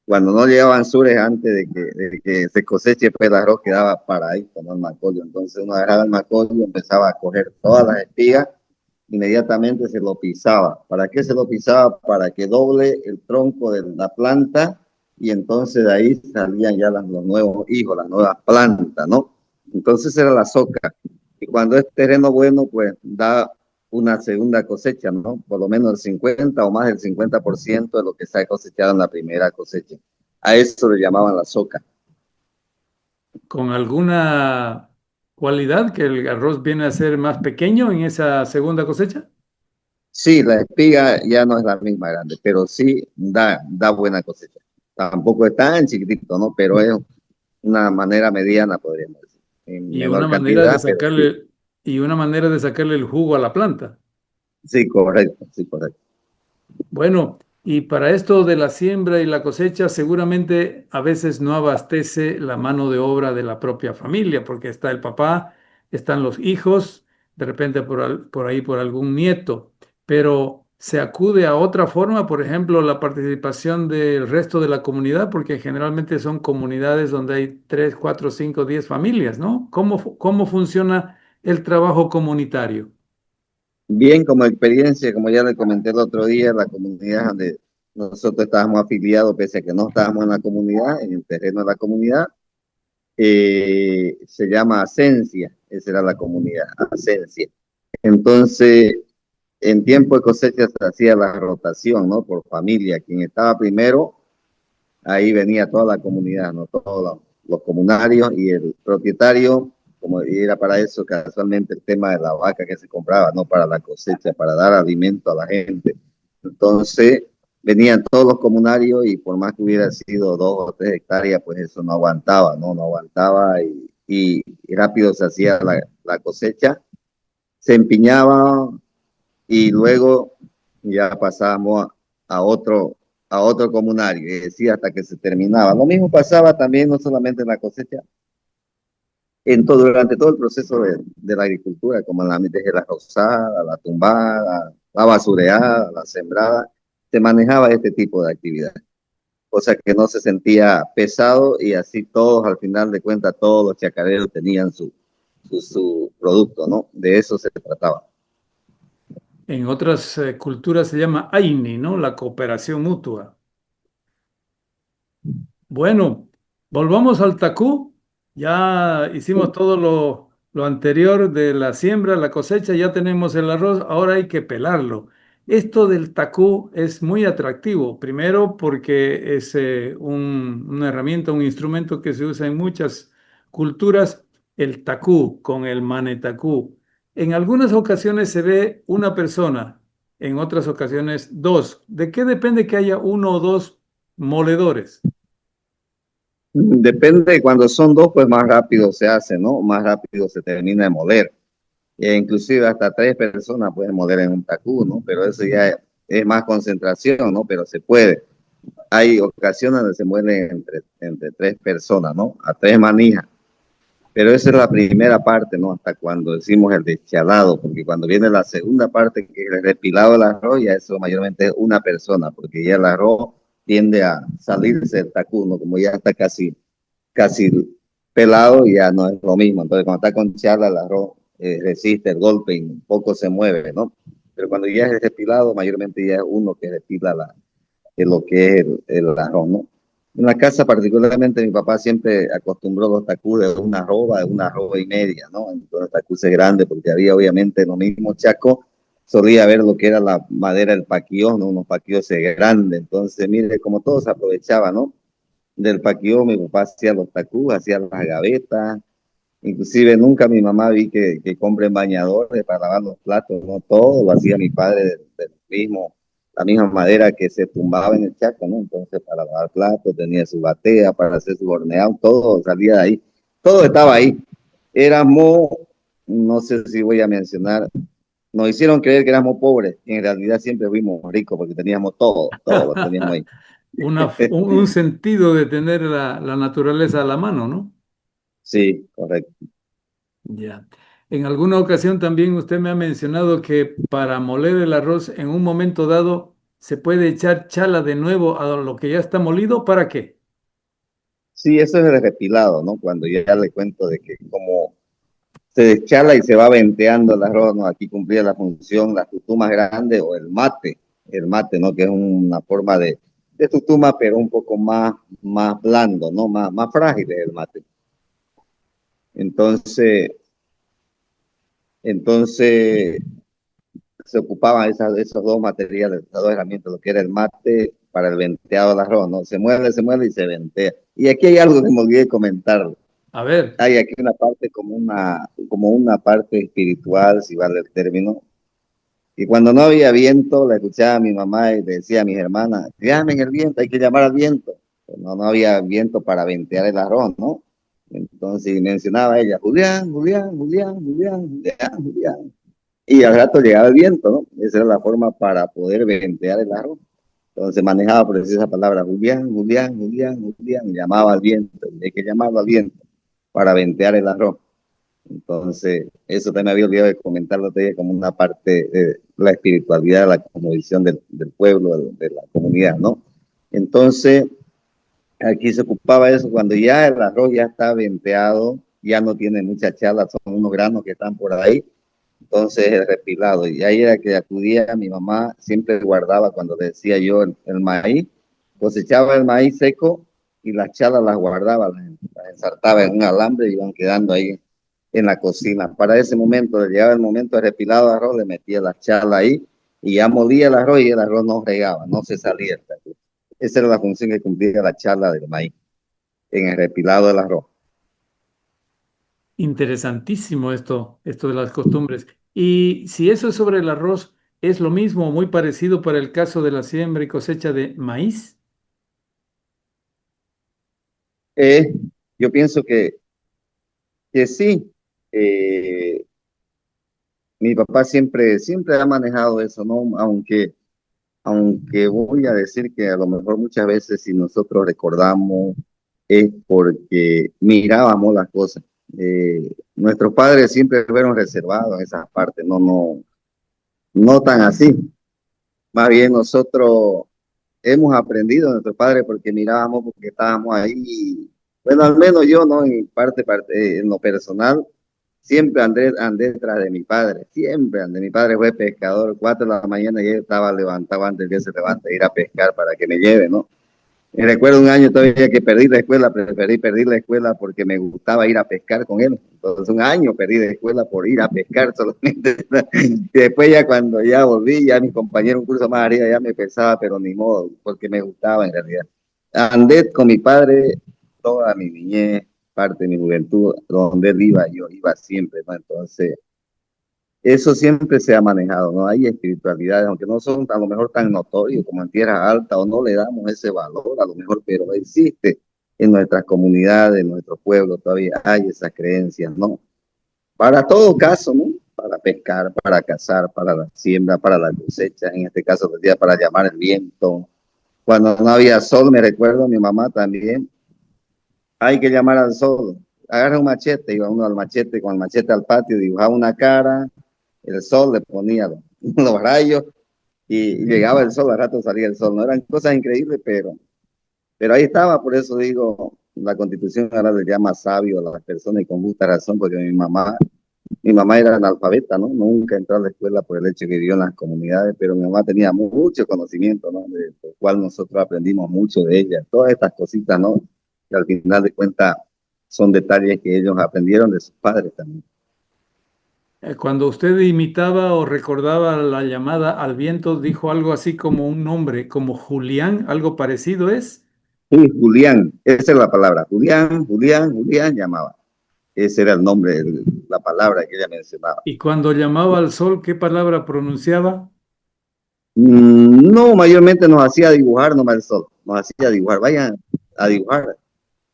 cuando no llegaban sures antes de que se coseche, pues el arroz quedaba paradito, ¿no? El macollo. Entonces uno agarraba el macollo, empezaba a coger todas las espigas, inmediatamente se lo pisaba. ¿Para qué se lo pisaba? Para que doble el tronco de la planta y entonces de ahí salían ya los nuevos hijos, las nuevas plantas, ¿no? Entonces era la soca. Y cuando es terreno bueno, pues da una segunda cosecha, ¿no? Por lo menos el 50 o más del 50% de lo que se ha cosechado en la primera cosecha. A eso le llamaban la soca. ¿Con alguna cualidad que el arroz viene a ser más pequeño en esa segunda cosecha? Sí, la espiga ya no es la misma grande, pero sí da buena cosecha. Tampoco es tan chiquitito, ¿no? Pero es una manera mediana, podríamos decir. En Y una menor manera de cantidad, pero sí. sacarle el jugo a la planta. Sí, correcto, sí, correcto. Bueno, y para esto de la siembra y la cosecha, seguramente a veces no abastece la mano de obra de la propia familia, porque está el papá, están los hijos, de repente por ahí por algún nieto, pero se acude a otra forma, por ejemplo, la participación del resto de la comunidad, porque generalmente son comunidades donde hay 3, 4, 5, 10 familias, ¿no? ¿Cómo funciona el trabajo comunitario? Bien, como experiencia, como ya le comenté el otro día, la comunidad donde nosotros estábamos afiliados, pese a que no estábamos en la comunidad, en el terreno de la comunidad, se llama Asencia, esa era la comunidad, Asencia. Entonces, en tiempo de cosecha se hacía la rotación, ¿no? Por familia. Quien estaba primero, ahí venía toda la comunidad, ¿no? Todos los comunarios y el propietario, como era para eso casualmente el tema de la vaca que se compraba, ¿no? Para la cosecha, para dar alimento a la gente. Entonces, venían todos los comunarios y por más que hubiera sido 2 o 3 hectáreas, pues eso no aguantaba, ¿no? No aguantaba y rápido se hacía la cosecha, se empiñaba y luego ya pasábamos a otro, a otro comunario, y decía hasta que se terminaba. Lo mismo pasaba también, no solamente en la cosecha, durante todo el proceso de la agricultura, como desde la rosada, la tumbada, la basureada, la sembrada, se manejaba este tipo de actividad, cosa que no se sentía pesado y así todos, al final de cuentas, todos los chacareros tenían su producto, ¿no? De eso se trataba. En otras culturas se llama Aini, ¿no? La cooperación mutua. Bueno, volvamos al tacú. Ya hicimos todo lo anterior de la siembra, la cosecha, ya tenemos el arroz, ahora hay que pelarlo. Esto del tacú es muy atractivo, primero porque es una herramienta, un instrumento que se usa en muchas culturas, el tacú con el manetacú. En algunas ocasiones se ve una persona, en otras ocasiones dos. ¿De qué depende que haya uno o dos moledores? Depende, cuando son dos, pues más rápido se hace, ¿no? Más rápido se termina de moler. Inclusive hasta 3 personas pueden moler en un tacú, ¿no? Pero eso ya es más concentración, ¿no? Pero se puede. Hay ocasiones donde se mueren entre 3 personas, ¿no? A 3 manijas. Pero esa es la primera parte, ¿no? Hasta cuando decimos el deschalado, porque cuando viene la segunda parte, que es el despilado del arroz, ya eso mayormente es una persona, porque ya el arroz tiende a salirse del tacú, ¿no? Como ya está casi pelado, ya no es lo mismo. Entonces, cuando está con charla, el arroz resiste el golpe y un poco se mueve, ¿no? Pero cuando ya es despilado, mayormente ya es uno que despila lo que es el arroz, ¿no? En la casa, particularmente, mi papá siempre acostumbró los tacú de una arroba y media, ¿no? Entonces, tacúes grandes, porque había obviamente en lo mismo Chaco, solía ver lo que era la madera del paquillón, ¿no? Unos paquillos grandes. Entonces, mire, como todo se aprovechaba, ¿no? Del paquillón, mi papá hacía los tacú, hacía las gavetas, inclusive nunca mi mamá vi que compren bañadores para lavar los platos, no todo lo hacía mi padre del mismo, la misma madera que se tumbaba en el chaco, ¿no? Entonces para lavar platos tenía su batea para hacer su horneado, todo salía de ahí, todo estaba ahí. Éramos, no sé si voy a mencionar, nos hicieron creer que éramos pobres, y en realidad siempre fuimos ricos porque teníamos todo lo teníamos ahí. Un sentido de tener la naturaleza a la mano, ¿no? Sí, correcto. Ya. En alguna ocasión también usted me ha mencionado que para moler el arroz en un momento dado se puede echar chala de nuevo a lo que ya está molido. ¿Para qué? Sí, eso es el repilado, ¿no? Cuando ya le cuento de que como se deschala y se va venteando el arroz, ¿no? Aquí cumplía la función, la tutuma grande o el mate, ¿no? Que es una forma de tutuma, pero un poco más blando, ¿no? Más frágil es el mate. Entonces, entonces se ocupaban esos dos materiales, esas dos herramientas, lo que era el mate para el venteado del arroz, ¿no? Se mueve y se ventea. Y aquí hay algo que me olvidé comentar. A ver, Hay aquí una parte como una parte espiritual, si vale el término. Y cuando no había viento, la escuchaba a mi mamá y le decía a mis hermanas, llamen el viento, hay que llamar al viento. Pero no había viento para ventear el arroz, ¿no? Entonces mencionaba ella, Julián, Julián, Julián, Julián, Julián, Julián. Y al rato llegaba el viento, ¿no? Esa era la forma para poder ventear el arroz. Entonces manejaba por decir esa palabra, Julián, Julián, Julián, Julián, y llamaba al viento, y hay que llamarlo al viento para ventear el arroz. Entonces, eso también me había olvidado de comentarlo como una parte de la espiritualidad, la cosmovisión del pueblo, de la comunidad, ¿no? Entonces, aquí se ocupaba eso cuando ya el arroz ya está venteado, ya no tiene mucha chala, son unos granos que están por ahí, entonces el repilado. Y ahí era que acudía mi mamá, siempre guardaba cuando le decía yo el maíz, cosechaba el maíz seco y las chalas las guardaba, las ensartaba en un alambre y iban quedando ahí en la cocina. Para ese momento, llegaba el momento de repilado de arroz, le metía la chala ahí y ya molía el arroz y el arroz no regaba, no se salía. Esa era la función que cumplía la chala del maíz en el repilado del arroz. interesantísimo esto de las costumbres. Y si eso es sobre el arroz, ¿Es lo mismo o muy parecido para el caso de la siembra y cosecha de maíz? Eh, yo pienso que sí. Eh, Mi papá siempre ha manejado eso, ¿no? Aunque voy a decir que a lo mejor muchas veces si nosotros recordamos es porque mirábamos las cosas. Nuestros padres siempre fueron reservados en esas partes, no tan así. Más bien nosotros hemos aprendido de nuestros padres porque mirábamos, porque estábamos ahí. Bueno, al menos yo, ¿no? En lo personal, siempre andé detrás de mi padre, siempre andé. Mi padre fue pescador, 4 de la mañana y él estaba levantado antes de que se levante, ir a pescar para que me lleve, ¿no? Y recuerdo un año todavía que perdí la escuela, preferí perder la escuela porque me gustaba ir a pescar con él. Entonces un año perdí de escuela por ir a pescar solamente. Y después ya cuando ya volví, ya mi compañero un curso más arriba ya me pesaba, pero ni modo, porque me gustaba en realidad. Andé con mi padre toda mi niñez, parte de mi juventud, donde él iba, yo iba siempre, ¿no? Entonces, eso siempre se ha manejado, ¿no? Hay espiritualidades, aunque no son a lo mejor tan notorios como en tierra alta o no le damos ese valor a lo mejor, pero existe en nuestras comunidades, en nuestros pueblos, todavía hay esas creencias, ¿no? Para todo caso, ¿no? Para pescar, para cazar, para la siembra, para la cosecha, en este caso decía para llamar el viento. Cuando no había sol, me recuerdo, mi mamá también, hay que llamar al sol. Agarra un machete, iba uno al machete, con el machete al patio, dibujaba una cara, el sol le ponía los rayos y llegaba el sol, al rato salía el sol. No eran cosas increíbles, pero ahí estaba, por eso digo, la constitución ahora le llama sabio a las personas y con justa razón, porque mi mamá era analfabeta, ¿no? Nunca entró a la escuela por el hecho que vivió en las comunidades, pero mi mamá tenía mucho conocimiento, ¿no? De lo cual nosotros aprendimos mucho de ella. Todas estas cositas, ¿no? Que al final de cuentas son detalles que ellos aprendieron de sus padres también. Cuando usted imitaba o recordaba la llamada al viento, dijo algo así como un nombre, como Julián, algo parecido es. Sí, Julián, esa es la palabra. Julián llamaba. Ese era el nombre, la palabra que ella mencionaba. Y cuando llamaba al sol, ¿qué palabra pronunciaba? No, mayormente nos hacía dibujar nomás el sol. Nos hacía dibujar. Vayan a dibujar.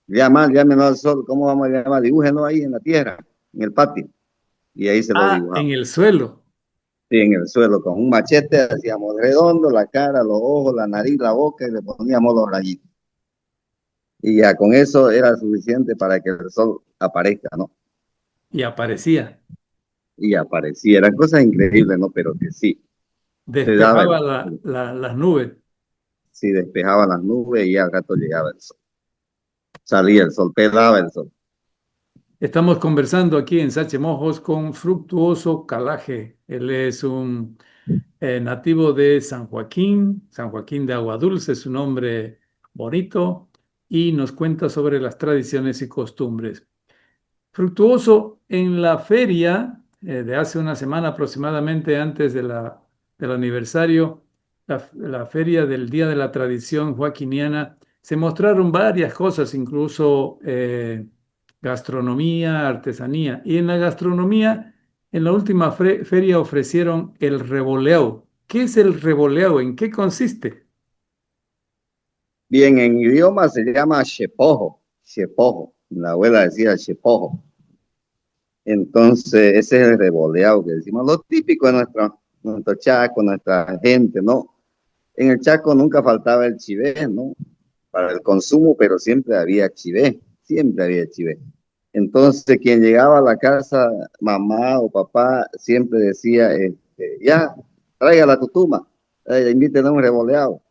Llámenos al sol. ¿Cómo vamos a llamar? Dibújenlo ahí en la tierra, en el patio. Y ahí se lo Ah, en dibujamos. el suelo. Sí, en el suelo, con un machete hacíamos redondo, la cara, los ojos, la nariz, la boca y le poníamos los rayitos. Y ya con eso era suficiente para que el sol aparezca, ¿no? Y aparecía. Y aparecía. Eran cosas increíbles, ¿no? Pero que sí, se daba Despejaba las nubes. sí, despejaba las nubes y al rato llegaba el sol. Salía el sol, pelaba el sol. Estamos conversando aquí en Sachemojos con Fructuoso Calaje. Él es un nativo de San Joaquín de Agua Dulce, es un nombre bonito, y nos cuenta sobre las tradiciones y costumbres. Fructuoso, en la feria de hace una semana aproximadamente antes del aniversario, la feria del Día de la Tradición Joaquiniana, se mostraron varias cosas, incluso gastronomía, artesanía. Y en la gastronomía, en la última feria ofrecieron el revoleado. ¿Qué es el revoleado? ¿En qué consiste? Bien, en idioma se llama shepojo, shepojo. La abuela decía shepojo. Entonces, ese es el revoleado que decimos, lo típico de nuestro Chaco, nuestra gente, ¿no? En el Chaco nunca faltaba el chivé, ¿no? Para el consumo, pero siempre había chivé, siempre había chivé. Entonces, quien llegaba a la casa, mamá o papá, siempre decía, ya, traiga la tutuma, invítenos un revoleado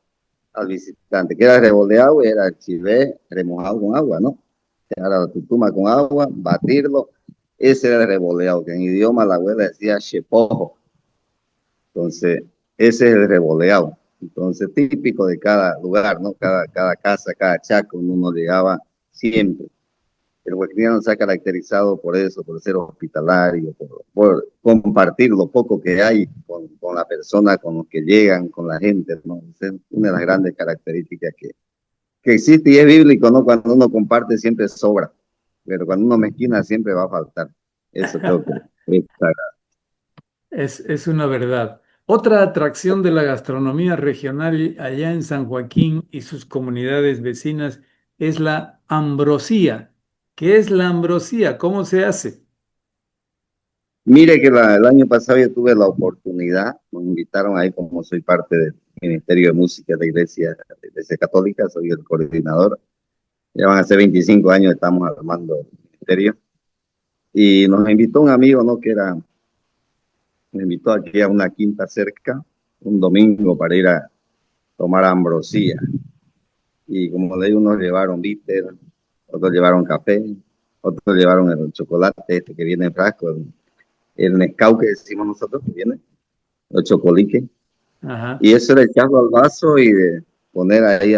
al visitante, que era revoleado, era el chivé remojado con agua, ¿no? Era la tutuma con agua, batirlo, ese era el revoleado, que en idioma la abuela decía chepojo. Entonces, ese es el revoleado. Entonces, típico de cada lugar, ¿no? Cada casa, cada chaco, uno llegaba siempre. El huaquiniano se ha caracterizado por eso, por ser hospitalario, por compartir lo poco que hay con la persona, con los que llegan, con la gente, ¿no? Es una de las grandes características que existe y es bíblico, ¿no? Cuando uno comparte siempre sobra, pero cuando uno mezquina siempre va a faltar. Eso creo que es sagrado. Es una verdad. Otra atracción de la gastronomía regional allá en San Joaquín y sus comunidades vecinas es la ambrosía. ¿Qué es la ambrosía? ¿Cómo se hace? Mire que el año pasado yo tuve la oportunidad, nos invitaron ahí como soy parte del Ministerio de Música de la Iglesia Católica, soy el coordinador. Ya van a ser 25 años que estamos armando el ministerio. Y nos invitó un amigo, ¿no? Nos invitó aquí a una quinta cerca, un domingo para ir a tomar ambrosía. Y como le digo, unos llevaron bitter, otros llevaron café, otros llevaron el chocolate este que viene en frasco, el Nescau que decimos nosotros que viene, los chocoliques. Ajá. Y eso era echarlo al vaso y de poner ahí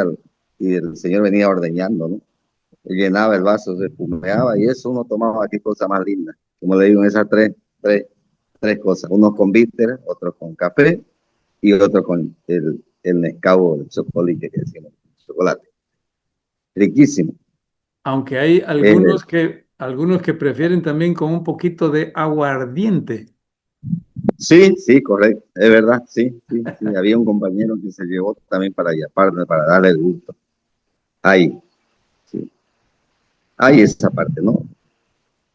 y el señor venía ordeñando, ¿no? Él llenaba el vaso, se espumeaba y eso uno tomaba aquí cosa más linda. Como le digo, esas tres cosas, unos con bitter, otros con café y otro con el Nescau, el chocolate que decimos, chocolate. Riquísimo. Aunque hay Eh, algunos que prefieren también con un poquito de aguardiente. sí, sí, correcto, es verdad, sí, sí, sí. Había un compañero que se llevó también para allá, para darle el gusto. Ahí, sí. Hay esa parte, ¿no?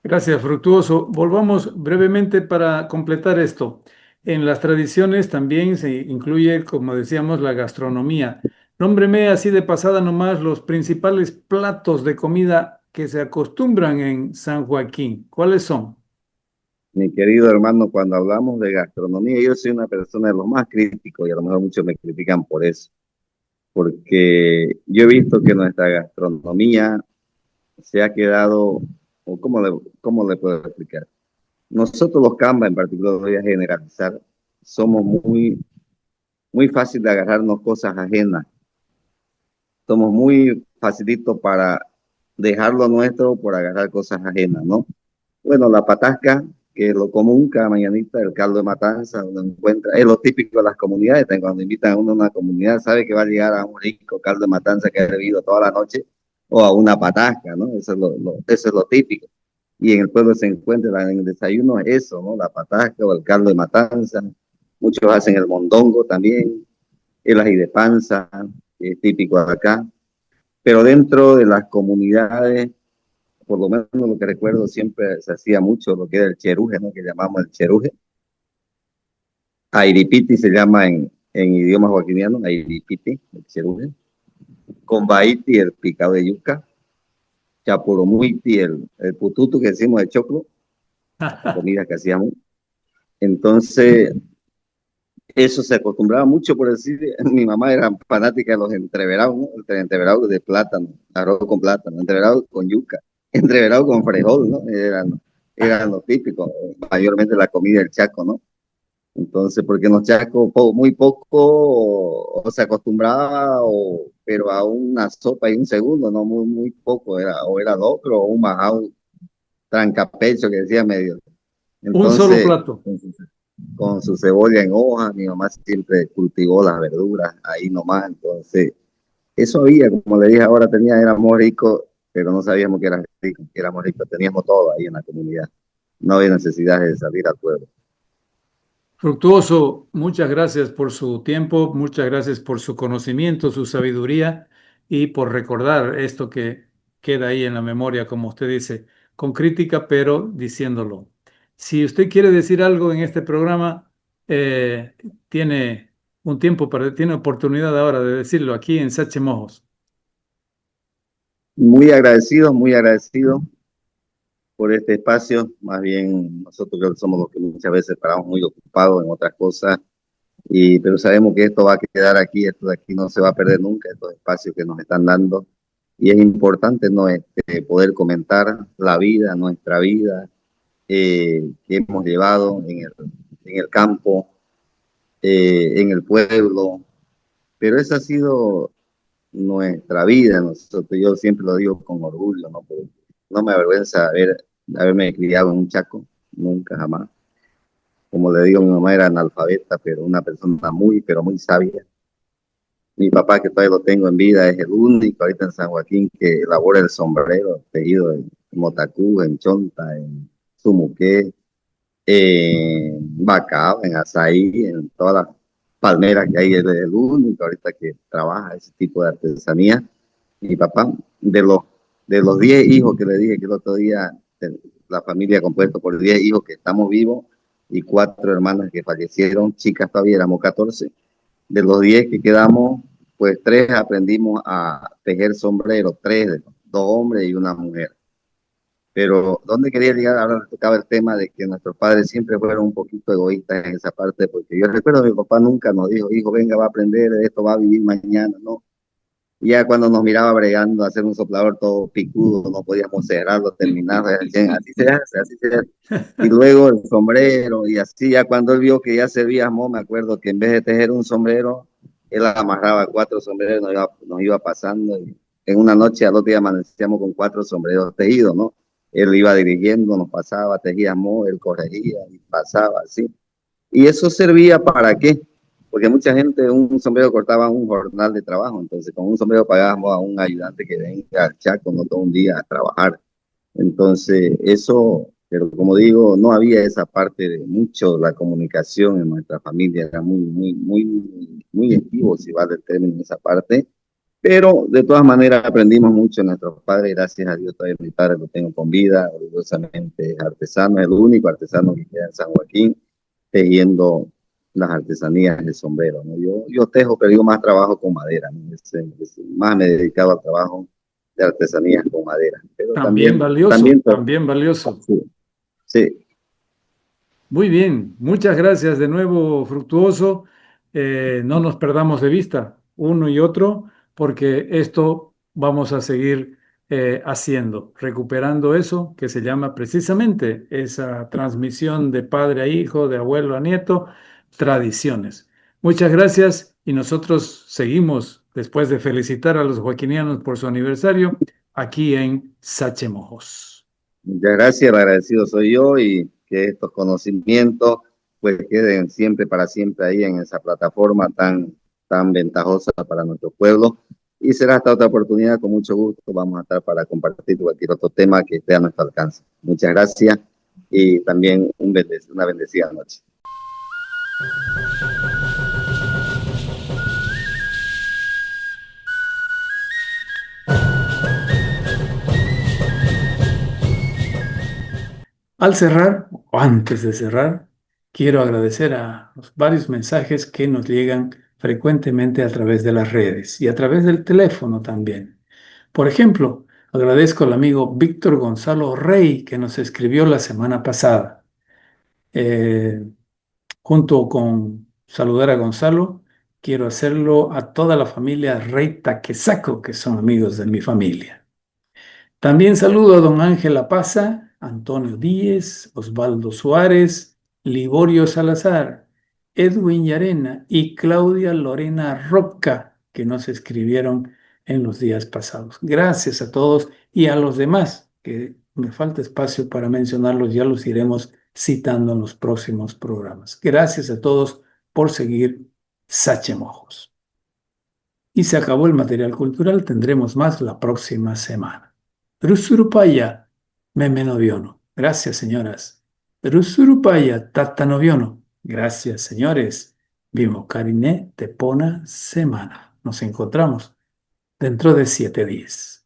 Gracias, Fructuoso. Volvamos brevemente para completar esto. En las tradiciones también se incluye, como decíamos, la gastronomía. Nómbreme así de pasada nomás los principales platos de comida que se acostumbran en San Joaquín. ¿Cuáles son? Mi querido hermano, cuando hablamos de gastronomía, yo soy una persona de los más críticos y a lo mejor muchos me critican por eso, porque yo he visto que nuestra gastronomía se ha quedado, o cómo le puedo explicar. Nosotros los Camba en particular, voy a generalizar, somos muy fácil de agarrarnos cosas ajenas. Somos muy facilitos para dejar lo nuestro por agarrar cosas ajenas, ¿no? Bueno, la patasca, que es lo común cada mañanita, el caldo de matanza, uno encuentra, es lo típico de las comunidades. Cuando invitan a uno a una comunidad, sabe que va a llegar a un rico caldo de matanza que ha bebido toda la noche o a una patasca, ¿no? Eso es lo típico. Y en el pueblo se encuentra en el desayuno eso, ¿no? La patasca o el caldo de matanza. Muchos hacen el mondongo también, el ají de panza, que es típico de acá. Pero dentro de las comunidades, por lo menos lo que recuerdo, siempre se hacía mucho lo que era el cheruje, ¿no? Que llamamos el cheruje. Airipiti se llama en idioma joaquiniano, airipiti, el cheruje. Combaiti, el picado de yuca. Chapurumuiti, el pututu que decimos de choclo, la comida que hacíamos. Entonces, eso se acostumbraba mucho, por decir, mi mamá era fanática de los entreverados, ¿no? El entreverado de plátano, arroz con plátano, entreverado con yuca, entreverado con frijol, ¿no? Eran los típicos, mayormente la comida del Chaco, ¿no? Entonces, porque en los Chacos muy poco o se acostumbraba, pero a una sopa y un segundo, ¿no? Muy poco, o era locro o un majao trancapecho que decía medio. Un solo Entonces, plato. con su cebolla en hoja, mi mamá siempre cultivó las verduras ahí nomás, entonces eso había, como le dije ahora, éramos ricos, pero no sabíamos que eran ricos, que éramos ricos, teníamos todo ahí en la comunidad, no había necesidad de salir al pueblo. Fructuoso, muchas gracias por su tiempo, muchas gracias por su conocimiento, su sabiduría y por recordar esto que queda ahí en la memoria, como usted dice, con crítica, pero diciéndolo. Si usted quiere decir algo en este programa, tiene tiene oportunidad ahora de decirlo aquí en Sache Mojos. Muy agradecido por este espacio, más bien nosotros creo que somos los que muchas veces paramos muy ocupados en otras cosas, pero sabemos que esto va a quedar aquí, esto de aquí no se va a perder nunca, estos espacios que nos están dando. Y es importante, ¿no? Poder comentar la vida, nuestra vida, que hemos llevado en el campo, en el pueblo. Pero esa ha sido nuestra vida, nosotros. Yo siempre lo digo con orgullo, ¿no? Porque no me avergüenza haberme criado en un Chaco, nunca, jamás. Como le digo, mi mamá era analfabeta, pero una persona pero muy sabia. Mi papá, que todavía lo tengo en vida, es el único ahorita en San Joaquín que elabora el sombrero tejido en Motacú, en Chonta, en Sumuqué, en Bacao, en Azaí, en todas las palmeras que hay. Él es el único ahorita que trabaja ese tipo de artesanía. Mi papá, de los 10 hijos que le dije que el otro día, la familia compuesta por 10 hijos que estamos vivos y 4 hermanas que fallecieron, chicas todavía éramos 14. De los 10 que quedamos, pues 3 aprendimos a tejer sombreros, 3, 2 hombres y una mujer. Pero ¿dónde quería llegar? Ahora tocaba el tema de que nuestros padres siempre fueron un poquito egoístas en esa parte, porque yo recuerdo que mi papá nunca nos dijo, hijo, venga, va a aprender esto, va a vivir mañana, ¿no? Y ya cuando nos miraba bregando a hacer un soplador todo picudo, no podíamos cerrarlo, terminarlo, decían, así se hace, así se hace. Y luego el sombrero, y así ya cuando él vio que ya servíamos, me acuerdo que en vez de tejer un sombrero, él amarraba 4 sombreros, nos iba pasando, y en una noche al otro día amanecíamos con 4 sombreros tejidos, ¿no? Él iba dirigiendo, nos pasaba, tejíamos, él corregía y pasaba así. ¿Y eso servía para qué? Porque mucha gente un sombrero cortaba un jornal de trabajo, entonces con un sombrero pagábamos a un ayudante que venga al Chaco, no todo un día a trabajar. Entonces, eso, pero como digo, no había esa parte de mucho, la comunicación en nuestra familia era muy activo, si vale el término, en esa parte. Pero de todas maneras aprendimos mucho de nuestros padres, gracias a Dios todavía mi padre lo tengo con vida, orgullosamente es artesano, es el único artesano que queda en San Joaquín, tejiendo las artesanías de sombrero, ¿no? Yo tejo, pero yo más trabajo con madera, ¿no? Más me he dedicado al trabajo de artesanías con madera, pero También valioso. sí, sí. Muy bien, muchas gracias de nuevo, Fructuoso. No nos perdamos de vista uno y otro, porque esto vamos a seguir haciendo, recuperando eso que se llama precisamente esa transmisión de padre a hijo, de abuelo a nieto, tradiciones. Muchas gracias y nosotros seguimos, después de felicitar a los joaquinianos por su aniversario, aquí en Sachemojos. Muchas gracias, el agradecido soy yo y que estos conocimientos pues queden siempre para siempre ahí en esa plataforma tan ventajosa para nuestro pueblo. Y será hasta otra oportunidad, con mucho gusto vamos a estar para compartir cualquier otro tema que esté a nuestro alcance. Muchas gracias y también una bendecida noche. Al cerrar, o antes de cerrar, quiero agradecer a los varios mensajes que nos llegan frecuentemente a través de las redes y a través del teléfono también. Por ejemplo, agradezco al amigo Víctor Gonzalo Rey que nos escribió la semana pasada. Eh, Junto con saludar a Gonzalo, quiero hacerlo a toda la familia Rey Taquesaco, que son amigos de mi familia. También saludo a don Ángel Apaza, Antonio Díez, Osvaldo Suárez, Liborio Salazar, Edwin Llarena y Claudia Lorena Roca, que nos escribieron en los días pasados. Gracias a todos y a los demás, que me falta espacio para mencionarlos, ya los iremos citando en los próximos programas. Gracias a todos por seguir Sachemojos. Y se acabó el material cultural, tendremos más la próxima semana. Rusurupaya, meme noviono. Gracias, señoras. Rusurupaya, tata noviono. Gracias, señores. Vimo Karine Tepona semana. Nos encontramos dentro de 7 días.